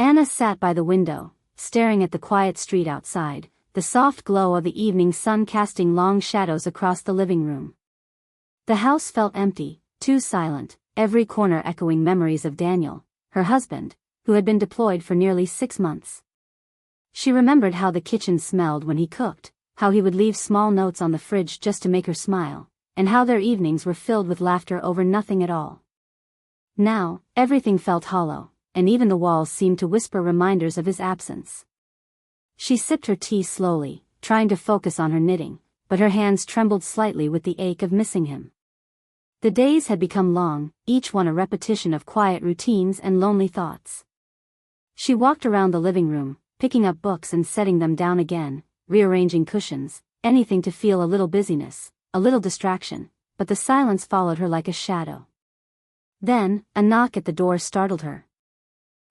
Anna sat by the window, staring at the quiet street outside, the soft glow of the evening sun casting long shadows across the living room. The house felt empty, too silent, every corner echoing memories of Daniel, her husband, who had been deployed for nearly 6 months. She remembered how the kitchen smelled when he cooked, how he would leave small notes on the fridge just to make her smile, and how their evenings were filled with laughter over nothing at all. Now, everything felt hollow, and even the walls seemed to whisper reminders of his absence. She sipped her tea slowly, trying to focus on her knitting, but her hands trembled slightly with the ache of missing him. The days had become long, each one a repetition of quiet routines and lonely thoughts. She walked around the living room, picking up books and setting them down again, rearranging cushions, anything to feel a little busyness, a little distraction, but the silence followed her like a shadow. Then, a knock at the door startled her.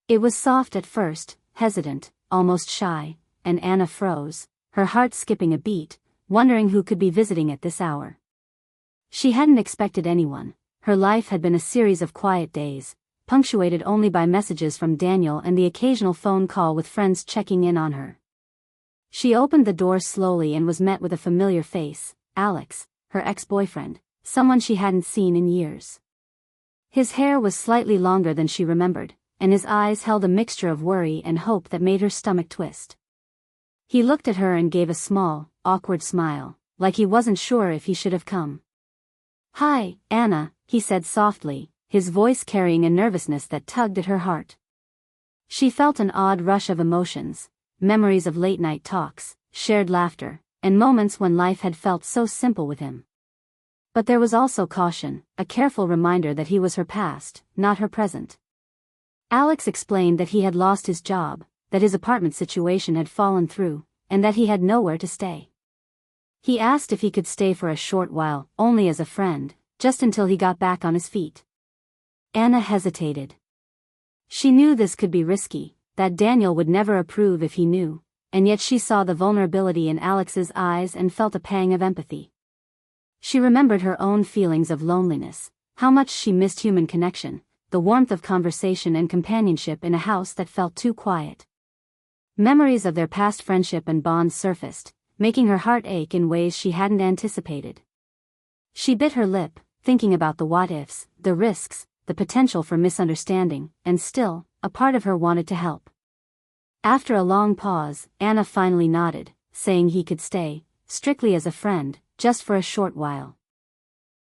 It was soft at first, hesitant, almost shy, and Anna froze, her heart skipping a beat, wondering who could be visiting at this hour. She hadn't expected anyone. Her life had been a series of quiet days, punctuated only by messages from Daniel and the occasional phone call with friends checking in on her. She opened the door slowly and was met with a familiar face, Alex, her ex-boyfriend, someone she hadn't seen in years. His hair was slightly longer than she remembered, and his eyes held a mixture of worry and hope that made her stomach twist. He looked at her and gave a small, awkward smile, like he wasn't sure if he should have come. "Hi, Anna," he said softly, his voice carrying a nervousness that tugged at her heart. She felt an odd rush of emotions, memories of late-night talks, shared laughter, and moments when life had felt so simple with him. But there was also caution, a careful reminder that he was her past, not her present. Alex explained that he had lost his job, that his apartment situation had fallen through, and that he had nowhere to stay. He asked if he could stay for a short while, only as a friend, just until he got back on his feet. Anna hesitated. She knew this could be risky, that Daniel would never approve if he knew, and yet she saw the vulnerability in Alex's eyes and felt a pang of empathy. She remembered her own feelings of loneliness, how much she missed human connection, the warmth of conversation and companionship in a house that felt too quiet. Memories of their past friendship and bonds surfaced, making her heart ache in ways she hadn't anticipated. She bit her lip, thinking about the what-ifs, the risks, the potential for misunderstanding, and still, a part of her wanted to help. After a long pause, Anna finally nodded, saying he could stay, strictly as a friend, just for a short while.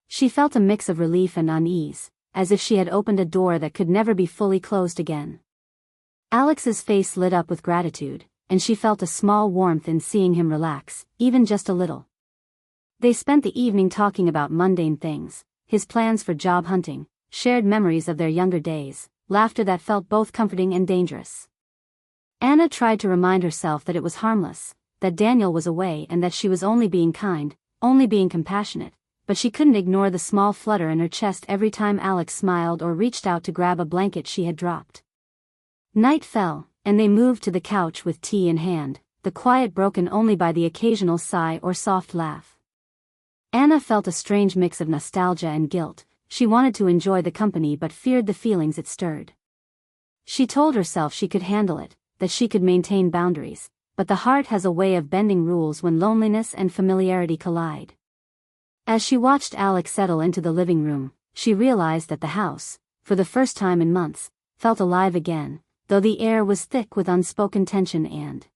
She felt a mix of relief and unease, as if she had opened a door that could never be fully closed again. Alex's face lit up with gratitude, and she felt a small warmth in seeing him relax, even just a little. They spent the evening talking about mundane things, his plans for job hunting, shared memories of their younger days, laughter that felt both comforting and dangerous. Anna tried to remind herself that it was harmless, that Daniel was away and that she was only being kind, only being compassionate, but she couldn't ignore the small flutter in her chest every time Alex smiled or reached out to grab a blanket she had dropped. Night fell, and they moved to the couch with tea in hand, the quiet broken only by the occasional sigh or soft laugh. Anna felt a strange mix of nostalgia and guilt. She wanted to enjoy the company but feared the feelings it stirred. She told herself she could handle it, that she could maintain boundaries, but the heart has a way of bending rules when loneliness and familiarity collide. As she watched Alex settle into the living room, she realized that the house, for the first time in months, felt alive again, though the air was thick with unspoken tension and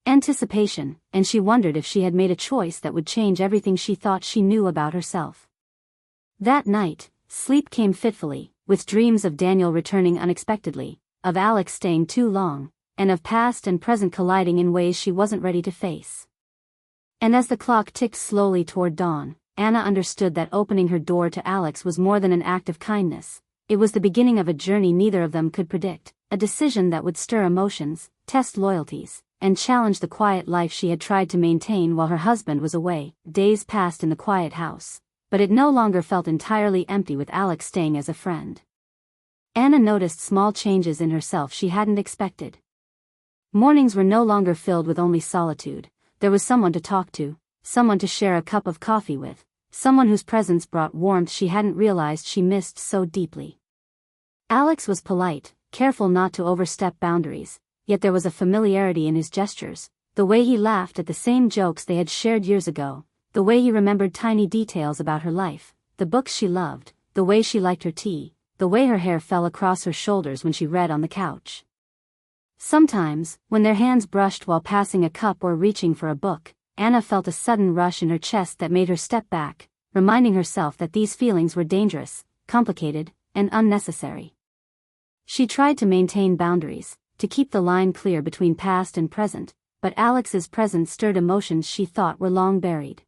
anticipation, and she wondered if she had made a choice that would change everything she thought she knew about herself. That night, sleep came fitfully, with dreams of Daniel returning unexpectedly, of Alex staying too long, and of past and present colliding in ways she wasn't ready to face. And as the clock ticked slowly toward dawn, Anna understood that opening her door to Alex was more than an act of kindness. It was the beginning of a journey neither of them could predict, a decision that would stir emotions, test loyalties, and challenge the quiet life she had tried to maintain while her husband was away. Days passed in the quiet house, but it no longer felt entirely empty with Alex staying as a friend. Anna noticed small changes in herself she hadn't expected. Mornings were no longer filled with only solitude. There was someone to talk to, someone to share a cup of coffee with, someone whose presence brought warmth she hadn't realized she missed so deeply. Alex was polite, careful not to overstep boundaries, yet there was a familiarity in his gestures, the way he laughed at the same jokes they had shared years ago, the way he remembered tiny details about her life, the books she loved, the way she liked her tea, the way her hair fell across her shoulders when she read on the couch. Sometimes, when their hands brushed while passing a cup or reaching for a book, Anna felt a sudden rush in her chest that made her step back, reminding herself that these feelings were dangerous, complicated, and unnecessary. She tried to maintain boundaries, to keep the line clear between past and present, but Alex's presence stirred emotions she thought were long buried.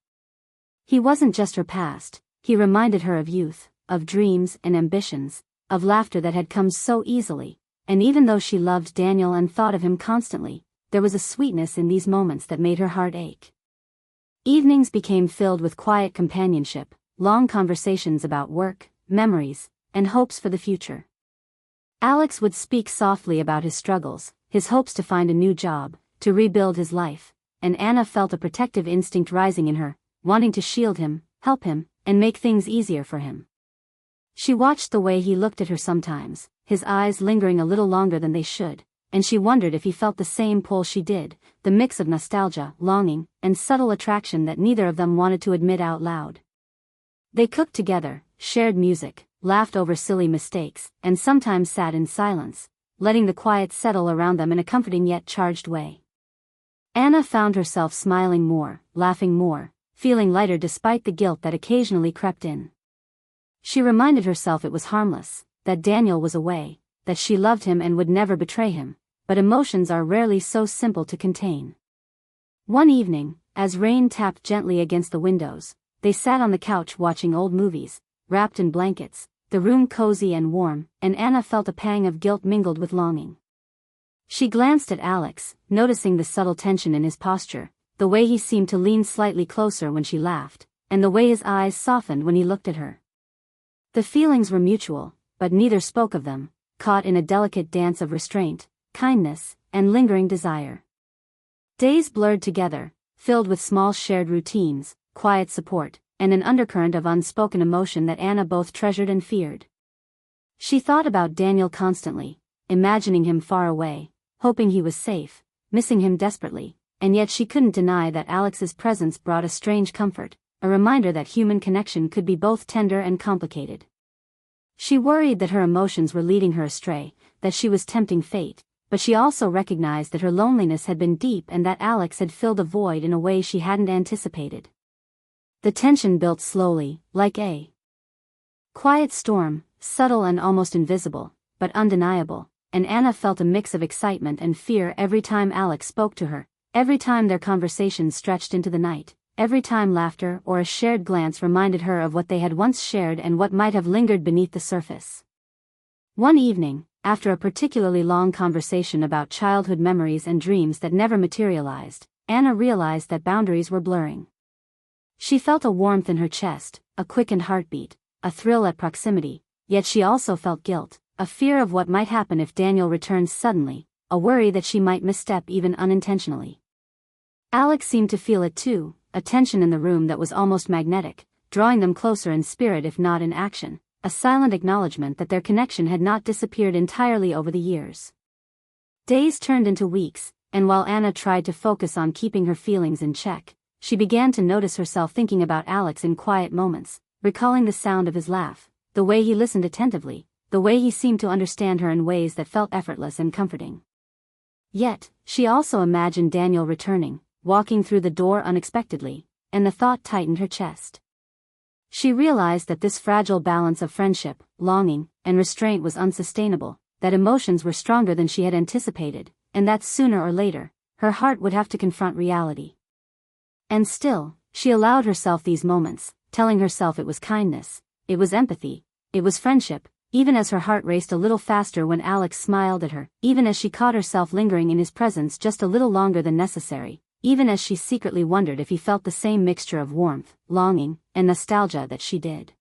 He wasn't just her past, he reminded her of youth, of dreams and ambitions, of laughter that had come so easily. And even though she loved Daniel and thought of him constantly, there was a sweetness in these moments that made her heart ache. Evenings became filled with quiet companionship, long conversations about work, memories, and hopes for the future. Alex would speak softly about his struggles, his hopes to find a new job, to rebuild his life, and Anna felt a protective instinct rising in her, wanting to shield him, help him, and make things easier for him. She watched the way he looked at her sometimes, his eyes lingering a little longer than they should, and she wondered if he felt the same pull she did, the mix of nostalgia, longing, and subtle attraction that neither of them wanted to admit out loud. They cooked together, shared music, laughed over silly mistakes, and sometimes sat in silence, letting the quiet settle around them in a comforting yet charged way. Anna found herself smiling more, laughing more, feeling lighter despite the guilt that occasionally crept in. She reminded herself it was harmless, that Daniel was away, that she loved him and would never betray him, but emotions are rarely so simple to contain. One evening, as rain tapped gently against the windows, they sat on the couch watching old movies, wrapped in blankets, the room cozy and warm, and Anna felt a pang of guilt mingled with longing. She glanced at Alex, noticing the subtle tension in his posture, the way he seemed to lean slightly closer when she laughed, and the way his eyes softened when he looked at her. The feelings were mutual, but neither spoke of them, caught in a delicate dance of restraint, kindness, and lingering desire. Days blurred together, filled with small shared routines, quiet support, and an undercurrent of unspoken emotion that Anna both treasured and feared. She thought about Daniel constantly, imagining him far away, hoping he was safe, missing him desperately, and yet she couldn't deny that Alex's presence brought a strange comfort, a reminder that human connection could be both tender and complicated. She worried that her emotions were leading her astray, that she was tempting fate, but she also recognized that her loneliness had been deep and that Alex had filled a void in a way she hadn't anticipated. The tension built slowly, like a quiet storm, subtle and almost invisible, but undeniable, and Anna felt a mix of excitement and fear every time Alex spoke to her, every time their conversations stretched into the night. Every time laughter or a shared glance reminded her of what they had once shared and what might have lingered beneath the surface. One evening, after a particularly long conversation about childhood memories and dreams that never materialized, Anna realized that boundaries were blurring. She felt a warmth in her chest, a quickened heartbeat, a thrill at proximity, yet she also felt guilt, a fear of what might happen if Daniel returned suddenly, a worry that she might misstep even unintentionally. Alex seemed to feel it too, a tension in the room that was almost magnetic, drawing them closer in spirit if not in action, a silent acknowledgement that their connection had not disappeared entirely over the years. Days turned into weeks, and while Anna tried to focus on keeping her feelings in check, she began to notice herself thinking about Alex in quiet moments, recalling the sound of his laugh, the way he listened attentively, the way he seemed to understand her in ways that felt effortless and comforting. Yet, she also imagined Daniel returning, walking through the door unexpectedly, and the thought tightened her chest. She realized that this fragile balance of friendship, longing, and restraint was unsustainable, that emotions were stronger than she had anticipated, and that sooner or later, her heart would have to confront reality. And still, she allowed herself these moments, telling herself it was kindness, it was empathy, it was friendship, even as her heart raced a little faster when Alex smiled at her, even as she caught herself lingering in his presence just a little longer than necessary, even as she secretly wondered if he felt the same mixture of warmth, longing, and nostalgia that she did.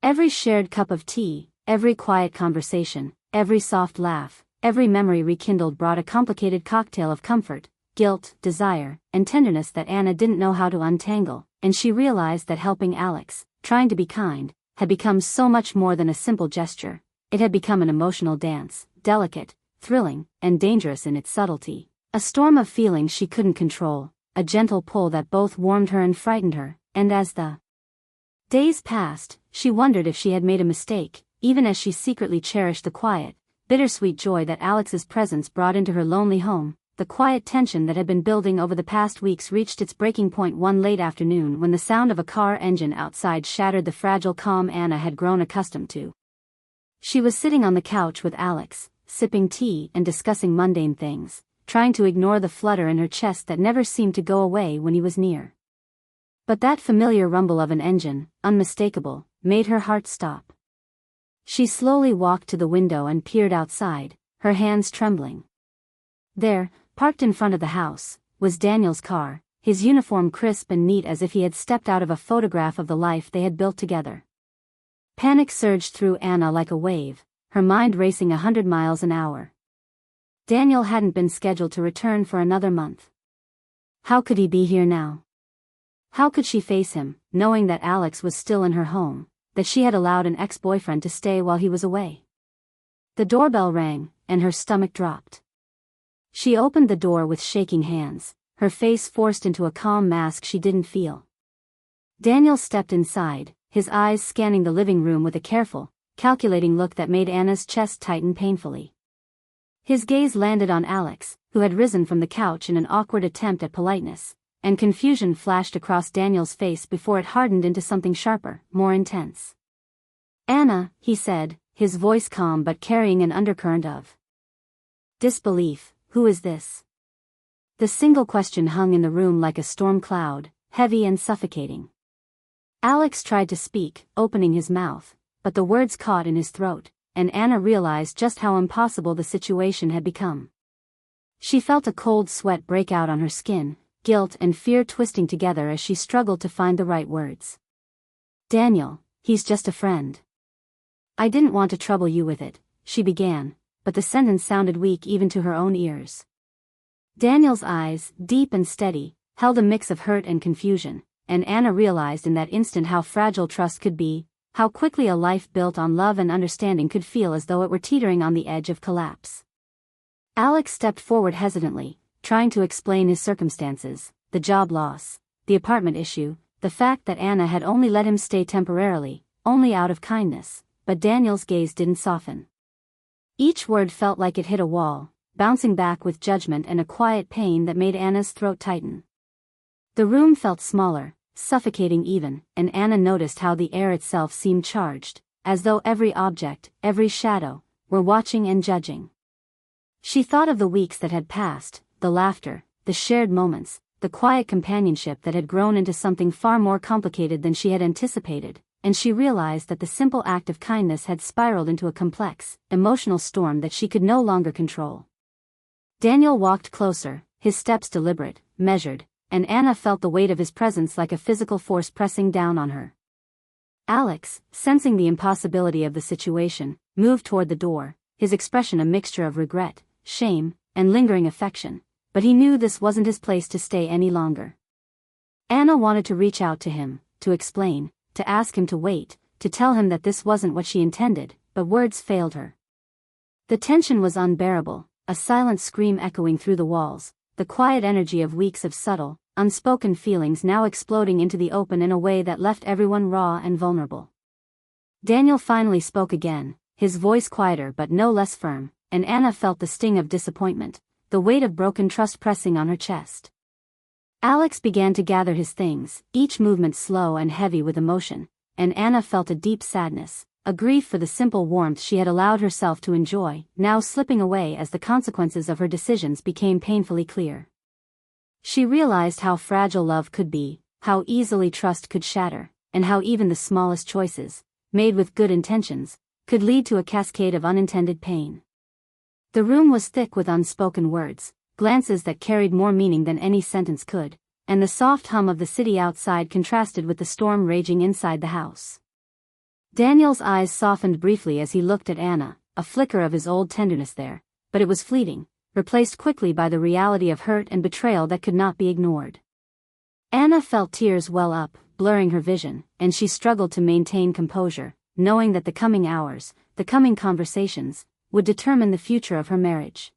Every shared cup of tea, every quiet conversation, every soft laugh, every memory rekindled brought a complicated cocktail of comfort, guilt, desire, and tenderness that Anna didn't know how to untangle, and she realized that helping Alex, trying to be kind, had become so much more than a simple gesture. It had become an emotional dance, delicate, thrilling, and dangerous in its subtlety. A storm of feelings she couldn't control, a gentle pull that both warmed her and frightened her, and as the days passed, she wondered if she had made a mistake, even as she secretly cherished the quiet, bittersweet joy that Alex's presence brought into her lonely home. The quiet tension that had been building over the past weeks reached its breaking point one late afternoon when the sound of a car engine outside shattered the fragile calm Anna had grown accustomed to. She was sitting on the couch with Alex, sipping tea and discussing mundane things, trying to ignore the flutter in her chest that never seemed to go away when he was near. But that familiar rumble of an engine, unmistakable, made her heart stop. She slowly walked to the window and peered outside, her hands trembling. There, parked in front of the house, was Daniel's car, his uniform crisp and neat as if he had stepped out of a photograph of the life they had built together. Panic surged through Anna like a wave, her mind racing 100 miles an hour. Daniel hadn't been scheduled to return for another month. How could he be here now? How could she face him, knowing that Alex was still in her home, that she had allowed an ex-boyfriend to stay while he was away? The doorbell rang, and her stomach dropped. She opened the door with shaking hands, her face forced into a calm mask she didn't feel. Daniel stepped inside, his eyes scanning the living room with a careful, calculating look that made Anna's chest tighten painfully. His gaze landed on Alex, who had risen from the couch in an awkward attempt at politeness, and confusion flashed across Daniel's face before it hardened into something sharper, more intense. "Anna," he said, his voice calm but carrying an undercurrent of disbelief. "Who is this?" The single question hung in the room like a storm cloud, heavy and suffocating. Alex tried to speak, opening his mouth, but the words caught in his throat, and Anna realized just how impossible the situation had become. She felt a cold sweat break out on her skin, guilt and fear twisting together as she struggled to find the right words. "Daniel, he's just a friend. I didn't want to trouble you with it," she began, but the sentence sounded weak even to her own ears. Daniel's eyes, deep and steady, held a mix of hurt and confusion, and Anna realized in that instant how fragile trust could be, how quickly a life built on love and understanding could feel as though it were teetering on the edge of collapse. Alex stepped forward hesitantly, trying to explain his circumstances, the job loss, the apartment issue, the fact that Anna had only let him stay temporarily, only out of kindness, but Daniel's gaze didn't soften. Each word felt like it hit a wall, bouncing back with judgment and a quiet pain that made Anna's throat tighten. The room felt smaller, suffocating even, and Anna noticed how the air itself seemed charged, as though every object, every shadow, were watching and judging. She thought of the weeks that had passed, the laughter, the shared moments, the quiet companionship that had grown into something far more complicated than she had anticipated, and she realized that the simple act of kindness had spiraled into a complex, emotional storm that she could no longer control. Daniel walked closer, his steps deliberate, measured, and Anna felt the weight of his presence like a physical force pressing down on her. Alex, sensing the impossibility of the situation, moved toward the door, his expression a mixture of regret, shame, and lingering affection, but he knew this wasn't his place to stay any longer. Anna wanted to reach out to him, to explain, to ask him to wait, to tell him that this wasn't what she intended, but words failed her. The tension was unbearable, a silent scream echoing through the walls, the quiet energy of weeks of subtle, unspoken feelings now exploding into the open in a way that left everyone raw and vulnerable. Daniel finally spoke again, his voice quieter but no less firm, and Anna felt the sting of disappointment, the weight of broken trust pressing on her chest. Alex began to gather his things, each movement slow and heavy with emotion, and Anna felt a deep sadness, a grief for the simple warmth she had allowed herself to enjoy, now slipping away as the consequences of her decisions became painfully clear. She realized how fragile love could be, how easily trust could shatter, and how even the smallest choices, made with good intentions, could lead to a cascade of unintended pain. The room was thick with unspoken words, glances that carried more meaning than any sentence could, and the soft hum of the city outside contrasted with the storm raging inside the house. Daniel's eyes softened briefly as he looked at Anna, a flicker of his old tenderness there, but it was fleeting, replaced quickly by the reality of hurt and betrayal that could not be ignored. Anna felt tears well up, blurring her vision, and she struggled to maintain composure, knowing that the coming hours, the coming conversations, would determine the future of her marriage.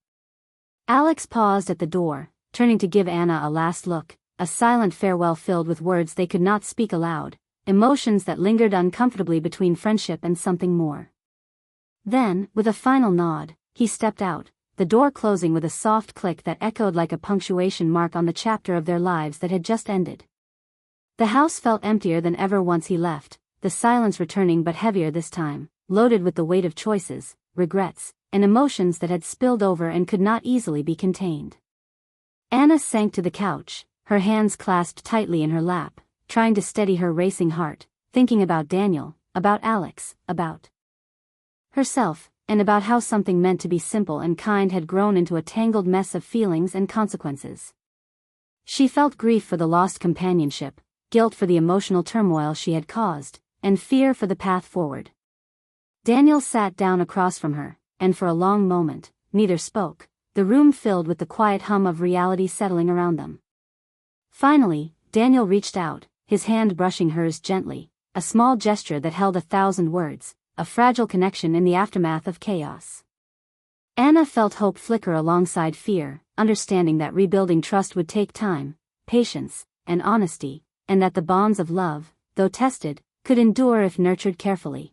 Alex paused at the door, turning to give Anna a last look, a silent farewell filled with words they could not speak aloud, emotions that lingered uncomfortably between friendship and something more. Then, with a final nod, he stepped out, the door closing with a soft click that echoed like a punctuation mark on the chapter of their lives that had just ended. The house felt emptier than ever once he left, the silence returning but heavier this time, loaded with the weight of choices, regrets, and emotions that had spilled over and could not easily be contained. Anna sank to the couch, her hands clasped tightly in her lap, trying to steady her racing heart, thinking about Daniel, about Alex, about herself, and about how something meant to be simple and kind had grown into a tangled mess of feelings and consequences. She felt grief for the lost companionship, guilt for the emotional turmoil she had caused, and fear for the path forward. Daniel sat down across from her, and for a long moment, neither spoke, the room filled with the quiet hum of reality settling around them. Finally, Daniel reached out, his hand brushing hers gently, a small gesture that held 1,000 words, a fragile connection in the aftermath of chaos. Anna felt hope flicker alongside fear, understanding that rebuilding trust would take time, patience, and honesty, and that the bonds of love, though tested, could endure if nurtured carefully.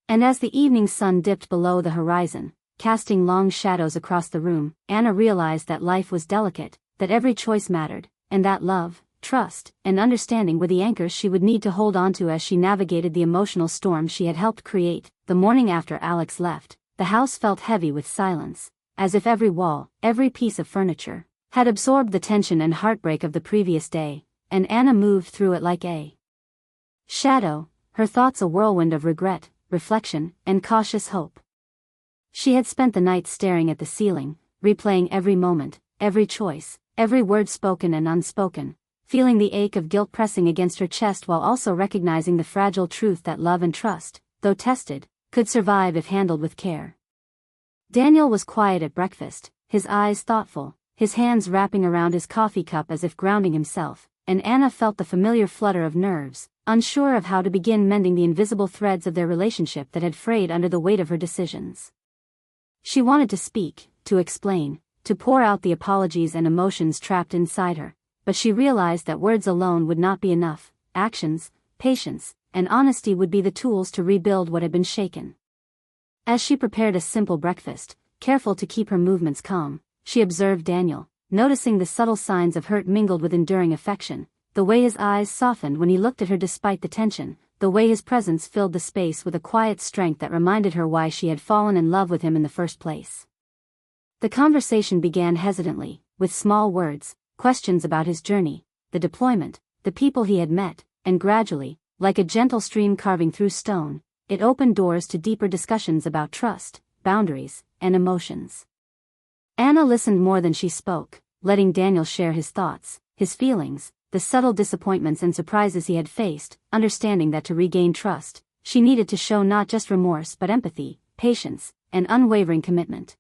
And as the evening sun dipped below the horizon, casting long shadows across the room, Anna realized that life was delicate, that every choice mattered, and that love, trust, and understanding were the anchors she would need to hold onto as she navigated the emotional storm she had helped create. The morning after Alex left, the house felt heavy with silence, as if every wall, every piece of furniture, had absorbed the tension and heartbreak of the previous day, and Anna moved through it like a shadow, her thoughts a whirlwind of regret, reflection, and cautious hope. She had spent the night staring at the ceiling, replaying every moment, every choice, every word spoken and unspoken, feeling the ache of guilt pressing against her chest while also recognizing the fragile truth that love and trust, though tested, could survive if handled with care. Daniel was quiet at breakfast, his eyes thoughtful, his hands wrapping around his coffee cup as if grounding himself, and Anna felt the familiar flutter of nerves, unsure of how to begin mending the invisible threads of their relationship that had frayed under the weight of her decisions. She wanted to speak, to explain, to pour out the apologies and emotions trapped inside her, but she realized that words alone would not be enough. Actions, patience, and honesty would be the tools to rebuild what had been shaken. As she prepared a simple breakfast, careful to keep her movements calm, she observed Daniel, noticing the subtle signs of hurt mingled with enduring affection, the way his eyes softened when he looked at her despite the tension, the way his presence filled the space with a quiet strength that reminded her why she had fallen in love with him in the first place. The conversation began hesitantly, with small words, questions about his journey, the deployment, the people he had met, and gradually, like a gentle stream carving through stone, it opened doors to deeper discussions about trust, boundaries, and emotions. Anna listened more than she spoke, letting Daniel share his thoughts, his feelings, the subtle disappointments and surprises he had faced, understanding that to regain trust, she needed to show not just remorse but empathy, patience, and unwavering commitment.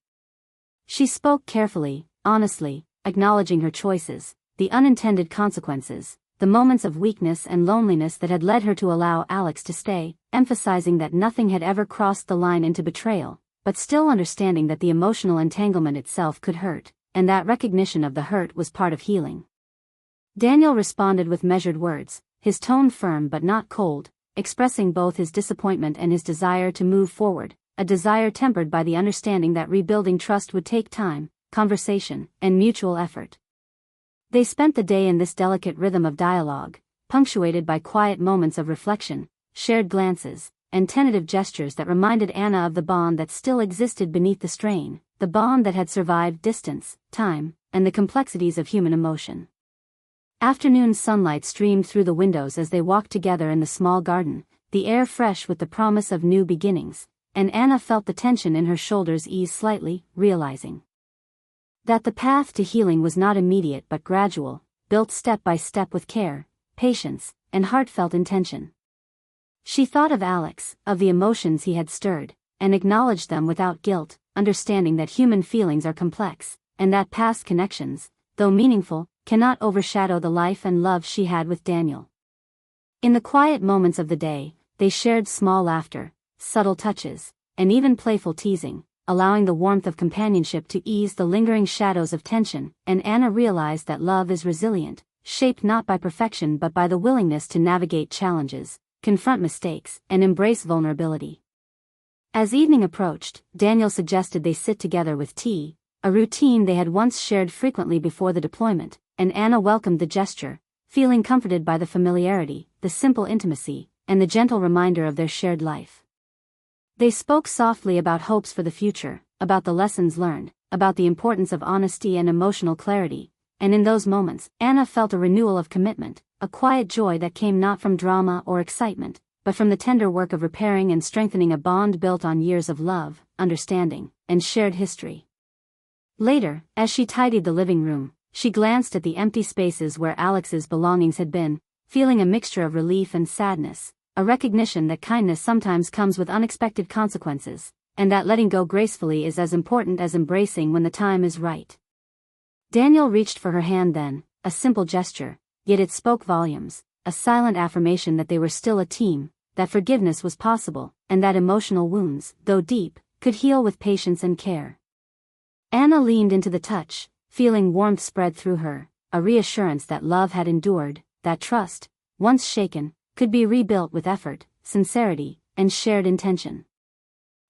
She spoke carefully, honestly, acknowledging her choices, the unintended consequences, the moments of weakness and loneliness that had led her to allow Alex to stay, emphasizing that nothing had ever crossed the line into betrayal, but still understanding that the emotional entanglement itself could hurt, and that recognition of the hurt was part of healing. Daniel responded with measured words, his tone firm but not cold, expressing both his disappointment and his desire to move forward, a desire tempered by the understanding that rebuilding trust would take time, conversation, and mutual effort. They spent the day in this delicate rhythm of dialogue, punctuated by quiet moments of reflection, shared glances, and tentative gestures that reminded Anna of the bond that still existed beneath the strain, the bond that had survived distance, time, and the complexities of human emotion. Afternoon sunlight streamed through the windows as they walked together in the small garden, the air fresh with the promise of new beginnings, and Anna felt the tension in her shoulders ease slightly, realizing that the path to healing was not immediate but gradual, built step by step with care, patience, and heartfelt intention. She thought of Alex, of the emotions he had stirred, and acknowledged them without guilt, understanding that human feelings are complex, and that past connections, though meaningful, cannot overshadow the life and love she had with Daniel. In the quiet moments of the day, they shared small laughter, subtle touches, and even playful teasing, allowing the warmth of companionship to ease the lingering shadows of tension. And Anna realized that love is resilient, shaped not by perfection but by the willingness to navigate challenges, confront mistakes, and embrace vulnerability. As evening approached, Daniel suggested they sit together with tea, a routine they had once shared frequently before the deployment, and Anna welcomed the gesture, feeling comforted by the familiarity, the simple intimacy, and the gentle reminder of their shared life. They spoke softly about hopes for the future, about the lessons learned, about the importance of honesty and emotional clarity, and in those moments, Anna felt a renewal of commitment, a quiet joy that came not from drama or excitement, but from the tender work of repairing and strengthening a bond built on years of love, understanding, and shared history. Later, as she tidied the living room, she glanced at the empty spaces where Alex's belongings had been, feeling a mixture of relief and sadness, a recognition that kindness sometimes comes with unexpected consequences, and that letting go gracefully is as important as embracing when the time is right. Daniel reached for her hand then, a simple gesture, yet it spoke volumes, a silent affirmation that they were still a team, that forgiveness was possible, and that emotional wounds, though deep, could heal with patience and care. Anna leaned into the touch, feeling warmth spread through her, a reassurance that love had endured, that trust, once shaken, could be rebuilt with effort, sincerity, and shared intention.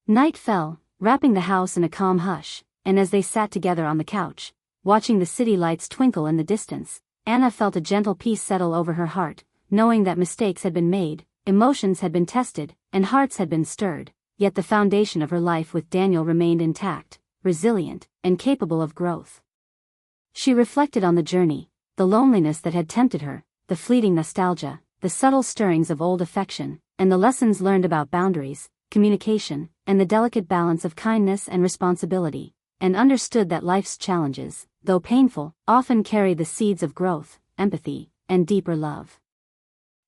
Night fell, wrapping the house in a calm hush, and as they sat together on the couch, watching the city lights twinkle in the distance, Anna felt a gentle peace settle over her heart, knowing that mistakes had been made, emotions had been tested, and hearts had been stirred, yet the foundation of her life with Daniel remained intact, resilient, and capable of growth. She reflected on the journey, the loneliness that had tempted her, the fleeting nostalgia, the subtle stirrings of old affection, and the lessons learned about boundaries, communication, and the delicate balance of kindness and responsibility, and understood that life's challenges, though painful, often carry the seeds of growth, empathy, and deeper love.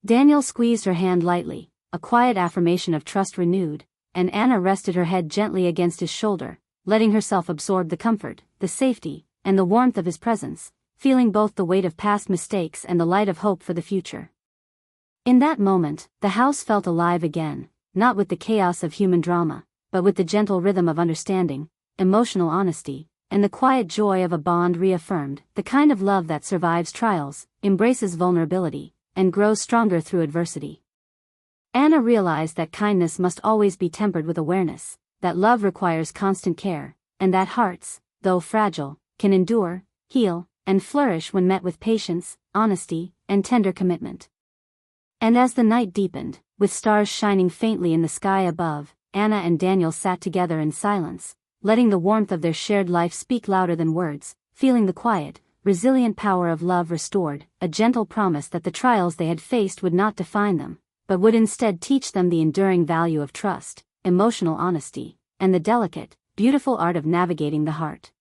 Daniel squeezed her hand lightly, a quiet affirmation of trust renewed, and Anna rested her head gently against his shoulder, letting herself absorb the comfort, the safety, and the warmth of his presence, feeling both the weight of past mistakes and the light of hope for the future. In that moment, the house felt alive again, not with the chaos of human drama, but with the gentle rhythm of understanding, emotional honesty, and the quiet joy of a bond reaffirmed, the kind of love that survives trials, embraces vulnerability, and grows stronger through adversity. Anna realized that kindness must always be tempered with awareness, that love requires constant care, and that hearts, though fragile, can endure, heal, and flourish when met with patience, honesty, and tender commitment. And as the night deepened, with stars shining faintly in the sky above, Anna and Daniel sat together in silence, letting the warmth of their shared life speak louder than words, feeling the quiet, resilient power of love restored, a gentle promise that the trials they had faced would not define them, but would instead teach them the enduring value of trust, emotional honesty, and the delicate, beautiful art of navigating the heart.